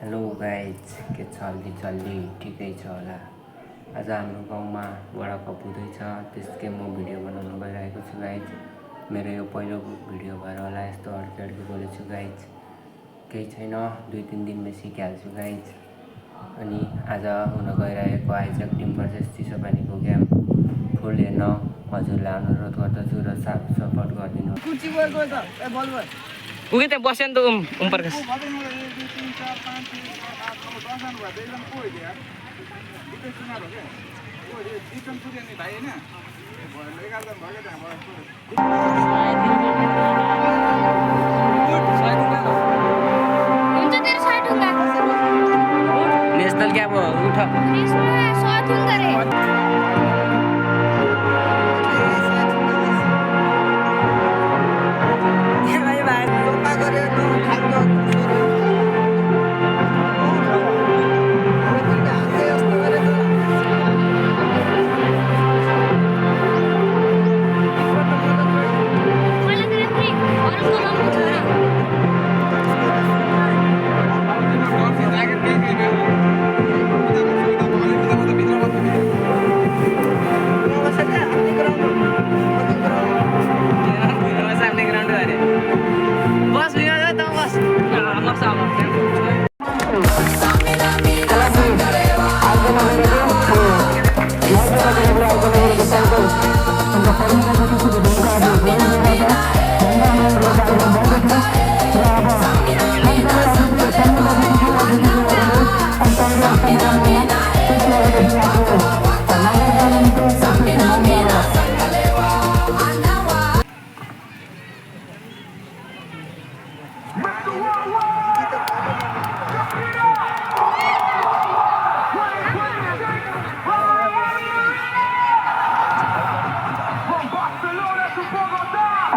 Hello guys, के छ हल्दी ठिकै छ होला। आज हाम्रो गाउँमा वर्ल्ड कप हुँदैछ, त्यसकै म भिडियो बनाउन गइरहेको छु गाइज। मेरो यो पहिलो भिडियो भएर होला यस्तो अड्की बोलेछु गाइज। केही छैन, 2-3 दिनमा सिकिहाल्छु गाइज। अनि आज हुन गइरहेको आइजक टिम भर्सेस चिसोपानीको गेम फुल हेर्न हजुरलाई अनुरोध गर्दछु र साथ सपोर्ट गरिदिनु। उही त्यहाँ बस्यो नि त ओम प्रकाश। नेशनल क्या वो उठा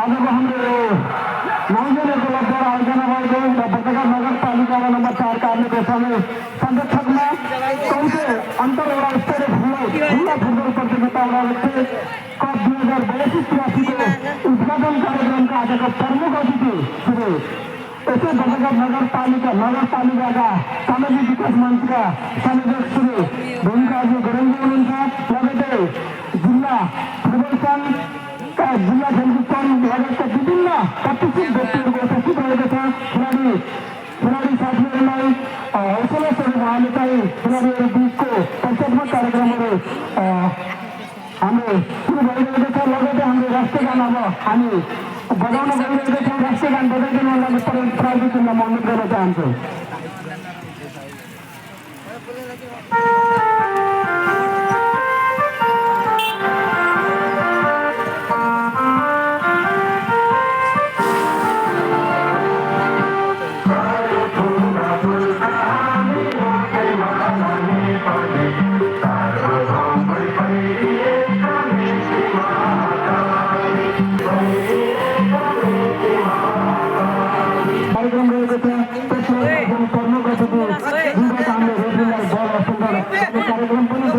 आजको हाम्रो 9 जनाको लक्ष्य आयोजना भएको पत्रकार नगरपालिका नम्बर 4 कार्यालयको समय संरक्षकमा चौथो अन्तर एउटा स्तरीय खुल्ला फुटबल प्रतियोगिता कप 2082-83को उद्घाटन कार्यक्रमका आजको प्रमुख अतिथि श्री यसै पत्रकार नगरपालिकाका सामाजिक विकास मञ्चका संयोजक श्री भूमिकाजी गुरुङजी हुनुहुन्छ। लगतै जिल्ला फुटबल सङ्घ जिल्ला खेलकुद सङ्घ लगायतका विभिन्न प्रतिष्ठित व्यक्तिहरूको उपस्थित रहेको छ। खेलाडी साथीहरूलाई हौसला स्वरूप उहाँले चाहिँ खेलाडीहरू बिचको परिचयात्मक कार्यक्रमहरू हाम्रो सुरु भइरहेको छ। लगतै हाम्रो राष्ट्रिय गान अब हामी बजाउन गइरहेको छौँ। राष्ट्रिय गान बजाइदिनु लागि प्राविधिकलाई म अनुरोध गर्न चाहन्छु। कार्यक्रम रहेको छ त्यसमा प्रमुख अतिथि जुनका हामीले रेफ्रीलाई बल हस्तान्तरण कार्यक्रम पनि छ।